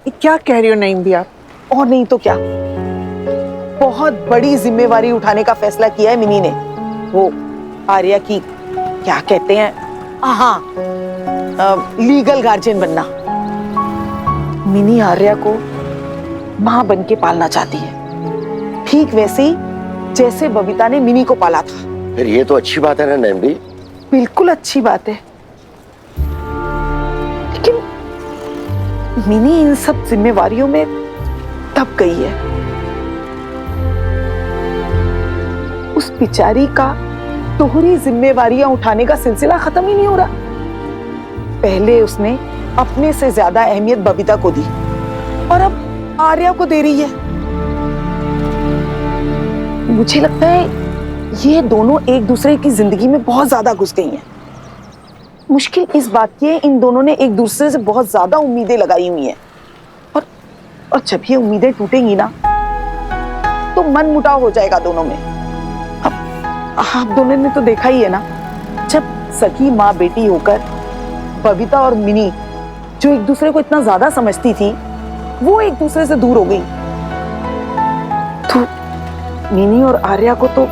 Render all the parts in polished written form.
ये क्या कह रही हो नईम भी आप? और नहीं तो क्या, बहुत बड़ी जिम्मेवारी उठाने का फैसला किया है मिनी ने। वो आर्या की क्या कहते हैं, हाँ, लीगल गार्जियन बनना। मिनी आर्या को मां बन के पालना चाहती है, ठीक वैसे ही जैसे बबीता ने मिनी को पाला था। फिर ये तो अच्छी बात है ना नैम भी। बिल्कुल अच्छी बात है, लेकिन मिनी इन सब जिम्मेवारियों में दब गई है। उस बेचारी का दोहरी जिम्मेवारियां उठाने का सिलसिला खत्म ही नहीं हो रहा। पहले उसने अपने से ज्यादा अहमियत बबीता को दी और अब आर्या को दे रही है। मुझे लगता है ये दोनों एक दूसरे की जिंदगी में बहुत ज्यादा घुस गई हैं। मुश्किल इस बात की है, इन दोनों ने एक दूसरे से बहुत ज्यादा उम्मीदें लगाई हुई हैं और जब ये उम्मीदें टूटेंगी ना तो मन मुटाव हो जाएगा दोनों में। अब आप दोनों ने तो देखा ही है ना, जब सगी माँ बेटी होकर बबीता और मिनी जो एक दूसरे को इतना ज्यादा समझती थी वो एक दूसरे से दूर हो गई, तो मिनी और आर्या को तो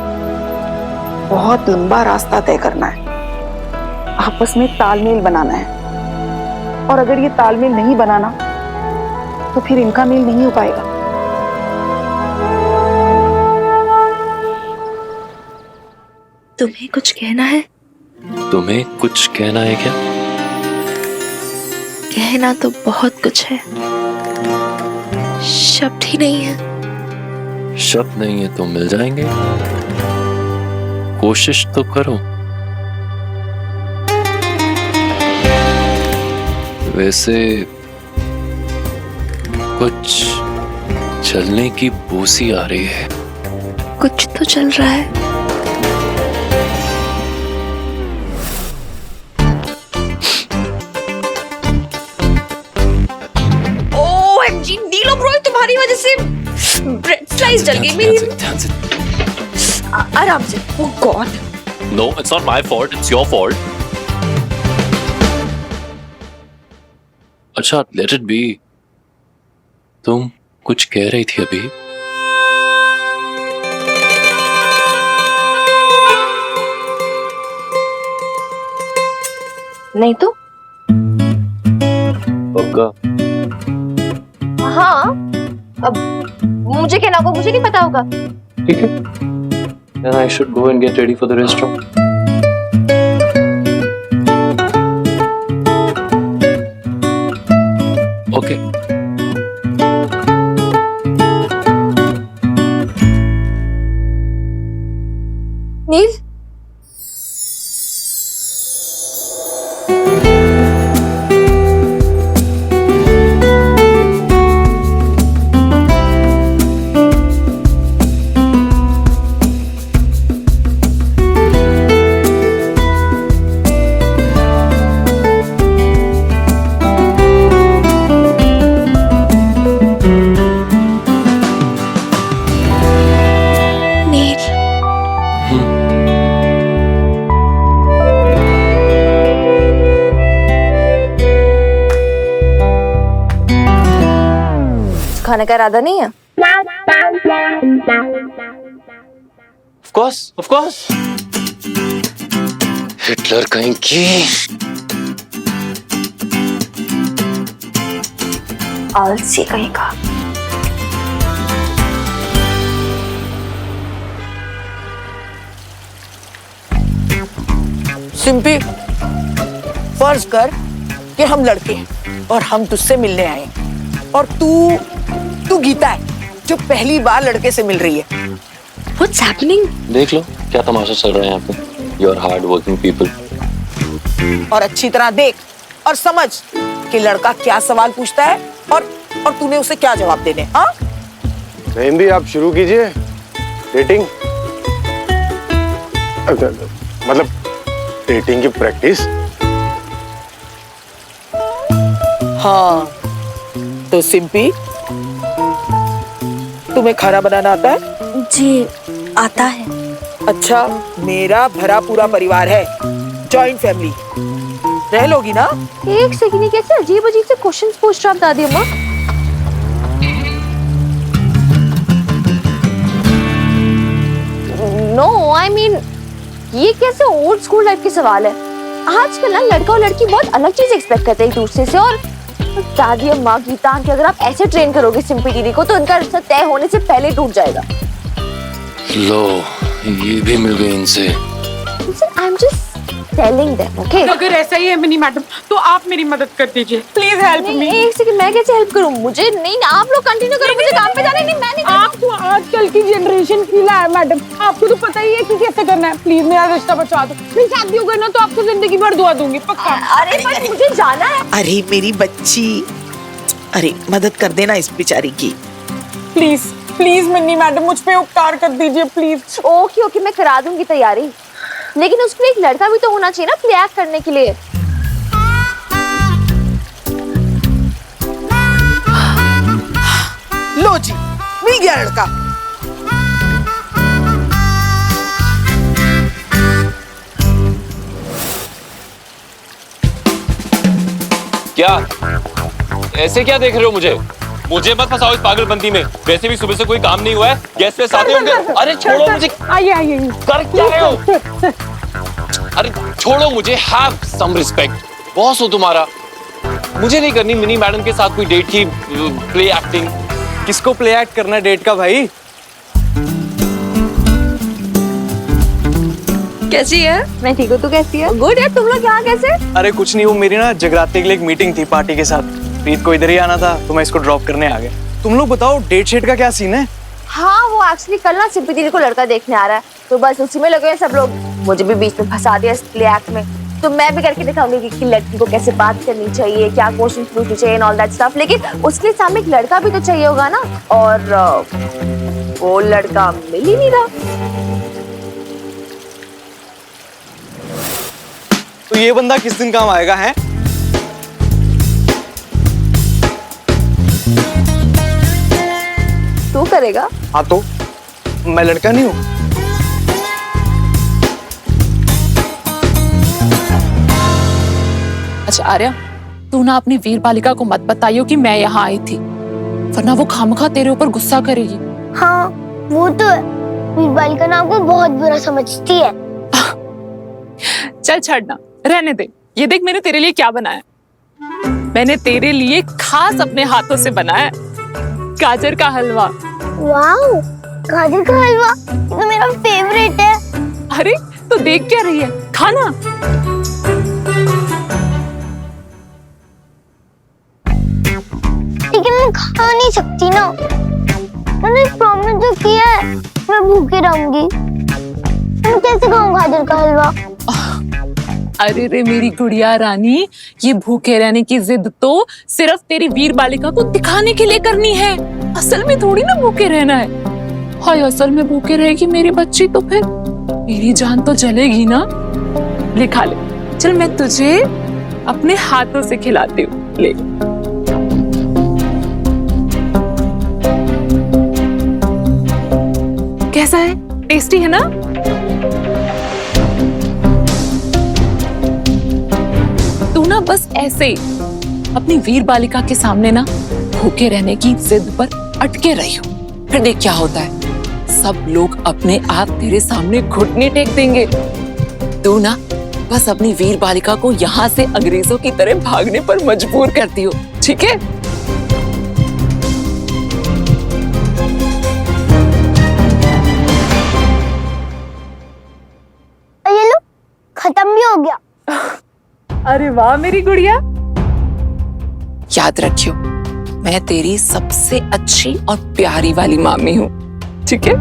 बहुत लंबा रास्ता तय करना है, आपस में तालमेल बनाना है। और अगर ये तालमेल नहीं बनाना तो फिर इनका मेल नहीं हो पाएगा। तुम्हें कुछ कहना है? तुम्हें कुछ कहना है क्या? कहना तो बहुत कुछ है, शब्द ही नहीं है। शब्द नहीं है तो मिल जाएंगे, कोशिश तो करो। वैसे कुछ चलने की बूसी आ रही है। कुछ तो चल रहा है। OMG नीलम रॉय, तुम्हारी वजह से ब्रेड स्लाइस जल गई मेरी। ध्यान से। आराम से। Oh God. No, it's not my fault. It's your fault. अच्छा, let it be. तुम कुछ कह रही थी अभी। नहीं तो? पक्का? हाँ, अब मुझे कहना होगा, मुझे नहीं पता होगा। ठीक है। Then I should go and get ready for the restaurant. Okay. नील, खाने का इरादा नहीं है? Of course. हिटलर कहीं की। आलसी कहीं का। सिंपी, फर्ज कर कि हम लड़के हैं और हम तुझसे मिलने आए हैं और तू गीता है जो पहली बार लड़के से मिल रही है। What's happening? देख लो क्या तमाशा चल रहा है यहाँ पे। You are hard working people. और अच्छी तरह देख और समझ कि लड़का क्या सवाल पूछता है और तूने उसे क्या जवाब देने। हाँ, नईम भी आप शुरू कीजिए डेटिंग, मतलब डेटिंग की प्रैक्टिस। हाँ तो सिंपी, तुम्हें खाना बनाना आता है? जी आता है। अच्छा, मेरा भरा पूरा परिवार है, जॉइंट फैमिली, रह लोगी ना? एक सेकंड, कैसे अजीब अजीब से क्वेश्चंस पूछ रहा दादी अम्मा। नो आई मीन ये कैसे ओल्ड स्कूल टाइप के सवाल है। आजकल ना लड़का और लड़की बहुत अलग चीज एक्सपेक्ट करते हैं एक दूसरे से। और दादी अम्मा गीता आंटी अगर आप ऐसे ट्रेन करोगे सिंपी दीदी को तो उनका रिश्ता तय होने से पहले टूट जाएगा। लो, ये भी मिल गए इनसे। I am just telling them, okay? अगर ऐसा ही है मिनी मैडम तो आप मेरी मदद कर दीजिए, प्लीज हेल्प मी। एक सेकंड, मैं कैसे हेल्प करूं? मुझे नहीं, आप लोग कंटिन्यू करो, मुझे काम पे जाना है। नहीं मैं नहीं। आप तो आजकल की जनरेशन की है मैडम, आपको तो पता ही है कि कैसे करना है। प्लीज मेरा रिश्ता बचा दो। मेरी शादी हो गई ना तो आपको जिंदगी भर दुआ दूंगी, पक्का। अरे पर मुझे जाना है। अरे मेरी बच्ची, अरे मदद कर देना इस बेचारी की। प्लीज प्लीज मिनी मैडम मुझ पे उपकार कर दीजिए प्लीज। ओके ओके, मैं करा दूंगी तैयारी, लेकिन उसके लिए एक लड़का भी तो होना चाहिए ना प्ले एक्ट करने के लिए। लो जी, मिल गया लड़का। क्या ऐसे क्या देख रहे हो मुझे? मुझे मत फंसाओ इस पागलपंती में। वैसे भी सुबह से कोई काम नहीं हुआ है, गेस्ट वेस्ट आते होंगे। अरे छोड़ो मुझे। आइए आइए, कर क्या रहे हो? अरे छोड़ो मुझे। Have some respect. बॉस हो तुम्हारा। मुझे नहीं करनी मिनी मैडम के साथ कोई डेट की प्ले एक्टिंग। किसको प्ले एक्ट करना है डेट का भाई? कैसी है? मैं ठीक हूँ, तू कैसी है? गुड यार, तुम लोग यहाँ कैसे? अरे कुछ नहीं, वो मेरी ना जगराते के लिए एक मीटिंग थी पार्टी के साथ। प्रीत को इधर ही आना था तो मैं इसको ड्रॉप करने आ गया। तुम लोग बताओ डेट शेट का क्या सीन है? हाँ वो एक्चुअली कल ना सिंपी दीदी को लड़का देखने आ रहा है, तो बस उसी में लगे हैं सब लोग। मुझे भी बीच में फंसा दिया इस प्ले एक्ट में, तो मैं भी करके दिखाऊंगी कि लड़की को कैसे बात करनी चाहिए, क्या क्वेश्चन पूछने चाहिए एंड ऑल दैट स्टफ। लेकिन उसके लिए सामने एक लड़का भी तो चाहिए होगा ना, और वो लड़का मिल ही नहीं रहा। तो ये बंदा किस दिन काम आएगा है? तू करेगा? हाँ तो मैं लड़का नहीं हूँ। अच्छा आर्या, तू ना अपनी वीर बालिका को मत बताइयो कि मैं यहाँ आई थी, वरना वो खामखा तेरे ऊपर गुस्सा करेगी। हाँ वो तो है, वीर बालिका ना आपको बहुत बुरा समझती है। चल छड़ना, रहने दे। ये देख मैंने तेरे लिए क्या बनाया। मैंने तेरे लिए खास अपने हाथों से बनाया गाजर का हलवा। वाओ, गाजर का हलवा, ये तो मेरा फेवरेट है। अरे तो देख क्या रही है, खाना। लेकिन मैं खा नहीं सकती ना, मैंने प्रॉमिस जो किया है मैं भूखे रहूंगी। मैं कैसे खाऊं गाजर का हलवा? अरे रे मेरी गुड़िया रानी, ये भूखे रहने की जिद तो सिर्फ तेरी वीर बालिका को दिखाने के लिए करनी है। असल में थोड़ी ना भूखे रहना है। हाय असल में भूखे रहेगी मेरी बच्ची तो फिर मेरी जान तो जलेगी ना। ले खा ले। चल मैं तुझे अपने हाथों से खिलाती हूँ, ले। कैसा है? टेस्टी है ना? तू ना बस ऐसे ही अपनी वीर बालिका के सामने ना भूखे रहने की जिद पर अटके रही हो, फिर देख क्या होता है। सब लोग अपने आप तेरे सामने घुटने टेक देंगे। तू ना बस अपनी वीर बालिका को यहाँ से अंग्रेजों की तरह भागने पर मजबूर करती हो, ठीक है? ये लो, खत्म भी हो गया। अरे वाह मेरी गुड़िया। याद रखियो, मैं तेरी सबसे अच्छी और प्यारी वाली मामी हूँ, ठीक है?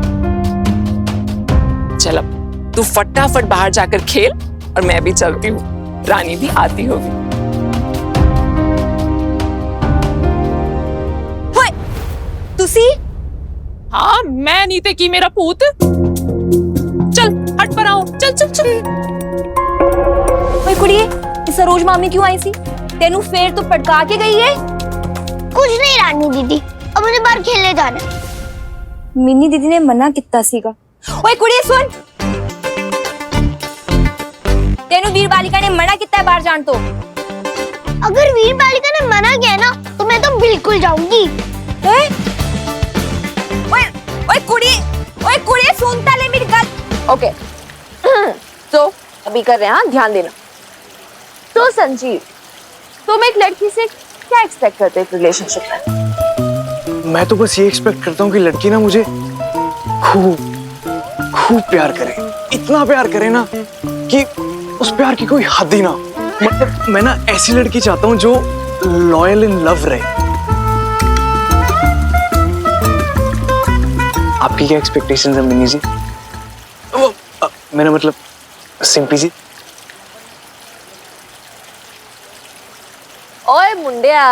चल अब तू फटाफट बाहर जाकर खेल और मैं भी चलती हूँ, रानी भी आती होगी। तुसी? हाँ मैं नीते की मेरा पूत। चल हट पर आओ, चल चल चल। ओए कुड़िए, सरोज मामी क्यों आई सी? तेनू फेर तो पटका के गई है। कुछ नहीं रानी दीदी, अब मुझे बाहर खेलने जाना है। मिनी दीदी ने मना कितना सीगा। ओए कुड़िए सुन, तेनू वीर बालिका ने मना कितना है बाहर जान तो। अगर वीर बालिका ने मना किया ना तो मैं तो बिल्कुल जाऊंगी। ओए ओए कुड़िए सुनता ले मेरी बात। ओके तो अभी कर रहे हैं, हाँ ध्यान देना। तो संजीव, तुम एक लड़की से क्या एक्सपेक्ट करते हो रिलेशनशिप में? मैं तो बस ये एक्सपेक्ट करता हूँ कि लड़की ना मुझे खूब खूब प्यार करे, इतना प्यार करे ना कि उस प्यार की कोई हद ही ना। मतलब मैं ना ऐसी लड़की चाहता हूँ जो लॉयल इन लव रहे। आपकी क्या एक्सपेक्टेशंस है मिनी जी? मेरा मतलब सिंपी जी। ओए मुंडिया,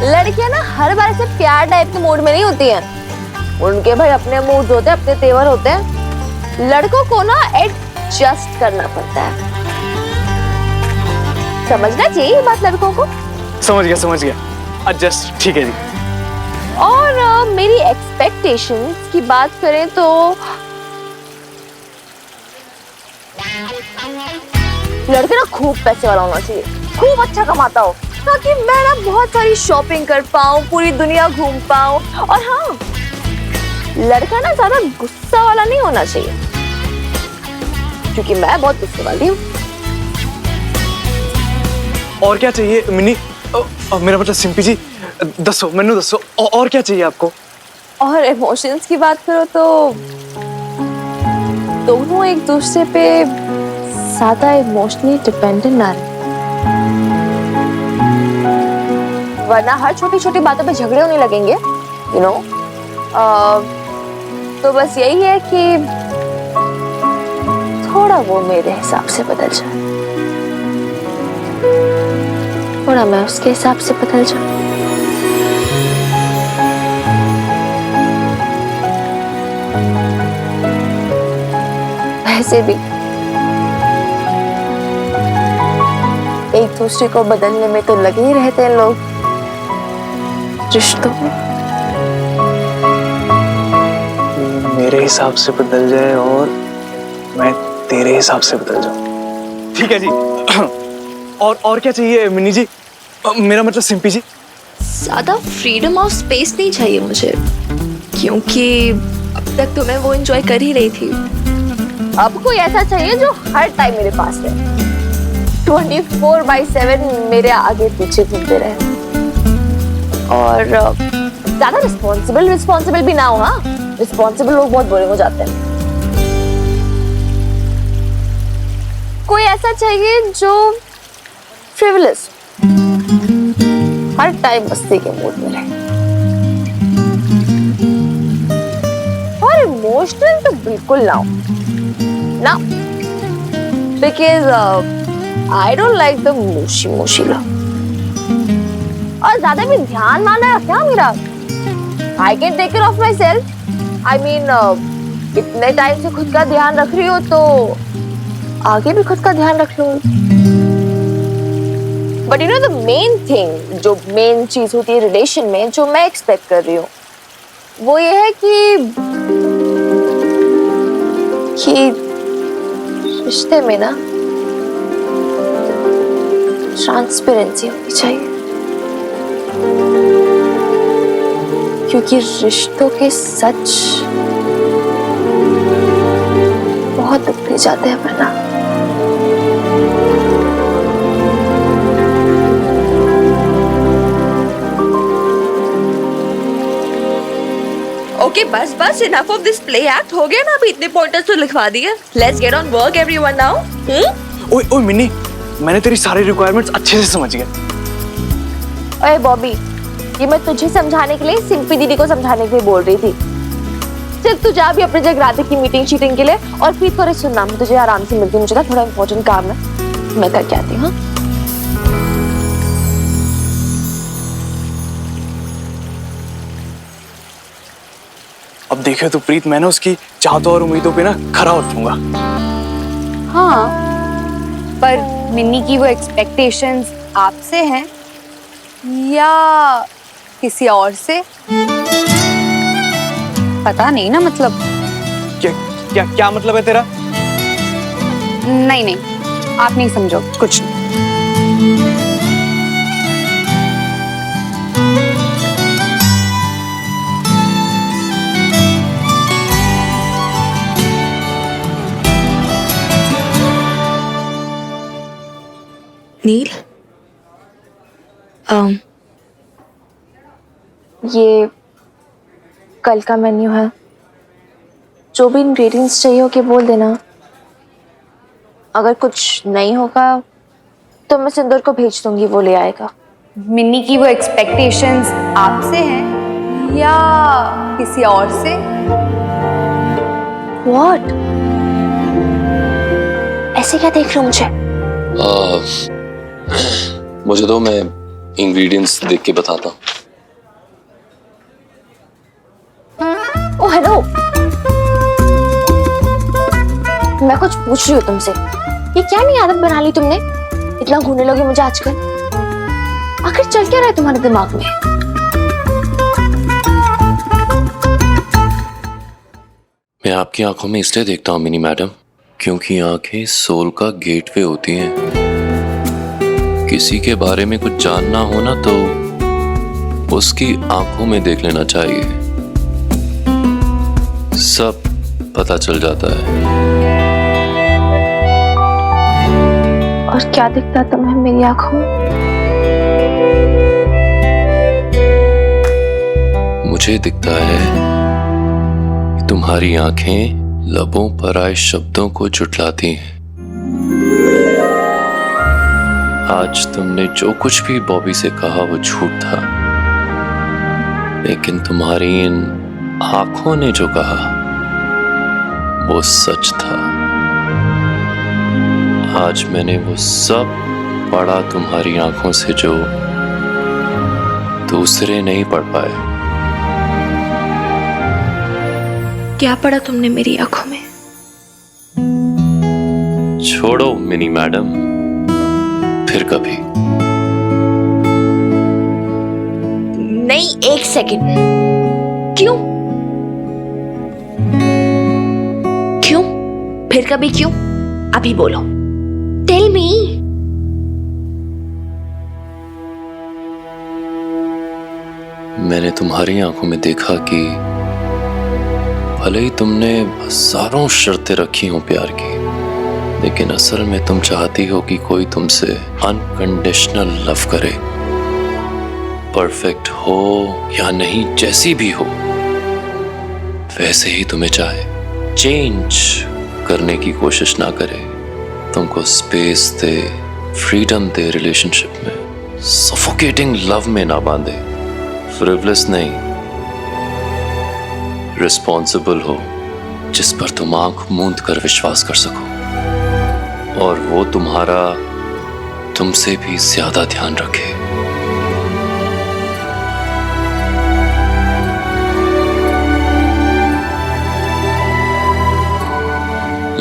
लड़कियां ना हर बार से प्यार टाइप के मूड में नहीं होती हैं। उनके भाई अपने मूड होते हैं, अपने तेवर होते हैं। लड़कों को ना एडजस्ट करना पड़ता है, समझना चाहिए ये बात लड़कों को। समझ गया एडजस्ट, ठीक है जी। और मेरी एक्सपेक्टेशंस की बात करें तो लड़के ना खूब पैसे वाला होना चाहिए, खूब अच्छा कमाता हो, ताकि मैं ना बहुत सारी शॉपिंग कर पाऊँ, पूरी दुनिया घूम पाऊँ। और हाँ, लड़का ना ज्यादा गुस्सा वाला नहीं होना चाहिए, क्योंकि मैं बहुत गुस्से वाली हूँ। और क्या चाहिए मिनी? मेरा मतलब सिंपी जी, दसो मैनू दसो, और क्या चाहिए आपको? और इमोशंस की बात करो तो दोनों एक दूसरे पे ज्यादा इमोशनली डिपेंडेंट ना रहे, वरना हर छोटी छोटी बातों पे झगड़े होने लगेंगे, यू नो। तो बस यही है कि थोड़ा वो मेरे हिसाब से बदल जाए, थोड़ा मैं उसके हिसाब से बदल जाऊं। वैसे भी एक दूसरे को बदलने में तो लगे ही रहते हैं लोग रिश्तों में। मेरे हिसाब से बदल जाए और मैं तेरे हिसाब से बदल जाऊं, ठीक है जी। और क्या चाहिए मिनी जी? मेरा मतलब सिंपी जी। ज्यादा फ्रीडम और स्पेस नहीं चाहिए मुझे, क्योंकि अब तक तो मैं वो एंजॉय कर ही रही थी। अब कोई ऐसा चाहिए जो हर टाइम मेरे पास रहे, 24/7 मेरे आगे पीछे घूमते रहे, और ज्यादा रिस्पॉन्सिबल भी ना हो। हाँ, रिस्पॉन्सिबल लोग बहुत बोरिंग हो जाते हैं। कोई ऐसा चाहिए जो फ्रिवलेस, हर टाइम मस्ती के मूड में रहे, और इमोशनल तो बिल्कुल ना हो ना, because I don't like the mushy love. और ज्यादा भी ध्यान माना क्या मेरा? I can take care of myself. I mean, इतने टाइम से खुद का ध्यान रख रही हो तो आगे भी खुद का ध्यान रख लो। But you know the main thing, जो मेन चीज होती है रिलेशन में, जो मैं एक्सपेक्ट कर रही हूँ, वो ये है कि रिश्ते में ना ट्रांसपेरेंसी होनी चाहिए, क्योंकि रिश्तों के सच बहुत दुखते जाते हैं वरना। ओके बस enough of this play act. हो गया ना, अभी इतने पॉइंटर्स तो लिखवा दिए। Let's get on work everyone now. ओए मिनी, मैंने तेरी सारी रिक्वायरमेंट्स अच्छे से समझ गया। अरे बॉबी, ये मैं तुझे समझाने के लिए सिंपी दीदी को समझाने के लिए बोल रही थी। चल तू जा भी अपने जगराते की मीटिंग शीटिंग के लिए, और फिर थोड़े सुनना, मैं तुझे आराम से मिलती हूँ, मुझे ना थोड़ा इंपॉर्टेंट काम है, मैं करके आती हूँ। अब देखियो तो प्रीत, मैं ना उसकी चाहतों और उम्मीदों पे ना खरा उतरूंगा। हाँ, पर मिन्नी की वो एक्सपेक्टेशंस आपसे हैं या किसी और से? पता नहीं ना, मतलब क्या मतलब है तेरा? नहीं, आप नहीं समझो कुछ नहीं। ये कल का मेन्यू है, जो भी इंग्रेडिएंट्स चाहिए होके बोल देना। अगर कुछ नहीं होगा तो मैं सिंदूर को भेज दूंगी, वो ले आएगा। मिन्नी की वो एक्सपेक्टेशंस आपसे हैं या किसी और से? What? ऐसे क्या देख रहे हो मुझे? मुझे दो, मैं इंग्रेडिएंट्स देख के बताता हूँ। ओ हेलो, मैं कुछ पूछ रही हूँ तुमसे। ये क्या नई आदत बना ली तुमने? इतना घूरने लगे मुझे आजकल। आखिर चल क्या रहा है तुम्हारे दिमाग में? मैं आपकी आंखों में इसलिए देखता हूँ मिनी मैडम, क्योंकि आंखें सोल का गेटवे होती हैं। किसी के बारे में कुछ जानना हो ना तो उसकी आंखों में देख लेना चाहिए, सब पता चल जाता है। और क्या दिखता तुम्हें मेरी आंखों में? मुझे दिखता है कि तुम्हारी आंखें लबों पर आए शब्दों को जुटलाती हैं। आज तुमने जो कुछ भी बॉबी से कहा वो झूठ था, लेकिन तुम्हारी इन आंखों ने जो कहा वो सच था। आज मैंने वो सब पढ़ा तुम्हारी आंखों से जो दूसरे नहीं पढ़ पाए। क्या पढ़ा तुमने मेरी आंखों में? छोड़ो मिनी मैडम, फिर कभी। नहीं, एक सेकंड। क्यों? क्यों? फिर कभी क्यों? अभी बोलो। Tell me. मैंने तुम्हारी आंखों में देखा कि भले ही तुमने हजारों शर्तें रखी हों प्यार की, लेकिन असल में तुम चाहती हो कि कोई तुमसे अनकंडीशनल लव करे। परफेक्ट हो या नहीं, जैसी भी हो वैसे ही तुम्हें चाहे, चेंज करने की कोशिश ना करे, तुमको स्पेस दे, फ्रीडम दे, रिलेशनशिप में सफोकेटिंग लव में ना बांधे, फ्रिवलेस नहीं, रिस्पॉन्सिबल हो, जिस पर तुम आंख मूंद कर विश्वास कर सको, और वो तुम्हारा तुमसे भी ज्यादा ध्यान रखे।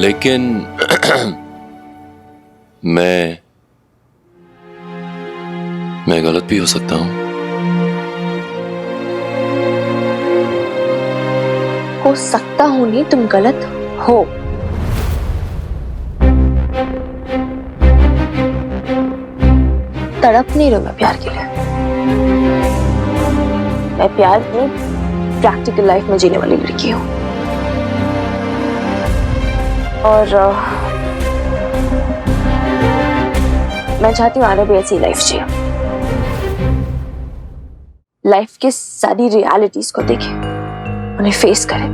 लेकिन मैं गलत भी हो सकता हूं। हो सकता हूं नहीं, तुम गलत हो। तड़प नहीं रही मैं प्यार के लिए। मैं प्यार में प्रैक्टिकल लाइफ में जीने वाली लड़की हूं, और मैं चाहती हूँ आगे भी ऐसी लाइफ जिए। लाइफ के सारी रियलिटीज को देखे, उन्हें फेस करें।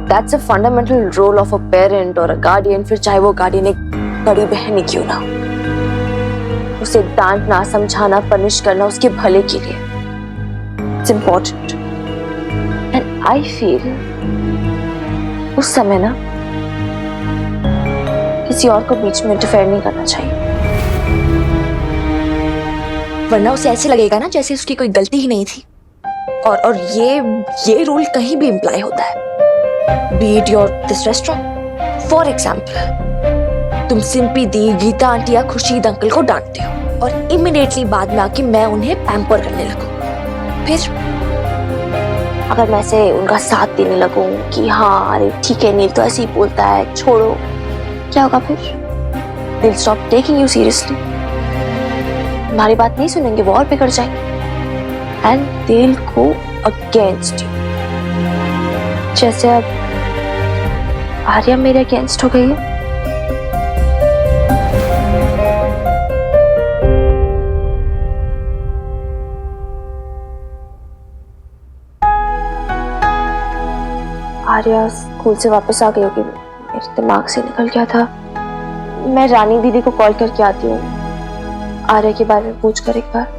That's a fundamental role of a parent or a guardian, फिर चाहे वो गार्डियन एक बड़ी बहन ही क्यों ना हो। उसे डांटना, समझाना, पनिश करना उसके भले के लिए। It's important. And I feel उस समय ना किसी और को बीच में इंटरफेयर नहीं करना चाहिए, वरना उसे ऐसे लगेगा ना जैसे उसकी कोई गलती ही नहीं थी। और ये रूल कहीं भी इम्प्लाई होता है। Be it your this restaurant. For example, तुम सिंपी दी, गीता आंटी या खुर्शीद अंकल को डांटते हो और इमीडिएटली बाद में आके मैं उन्हें पैम्पर करने लगूं। फिर अगर मैं से उनका साथ देने लगूं कि हाँ अरे ठीक है नील तो ऐसे ही बोलता है, छोड़ो, क्या होगा फिर? They'll stop taking you seriously. तुम्हारी बात नहीं सुनेंगे, वो और बिगड़ जाएंगे। And they'll go against you. जैसे अब आर्या मेरे अगेंस्ट हो गई है। या स्कूल से वापस आ गई होगी, मेरे दिमाग से निकल गया था। मैं रानी दीदी को कॉल करके आती हूँ, आर्य के बारे में पूछ कर एक बार।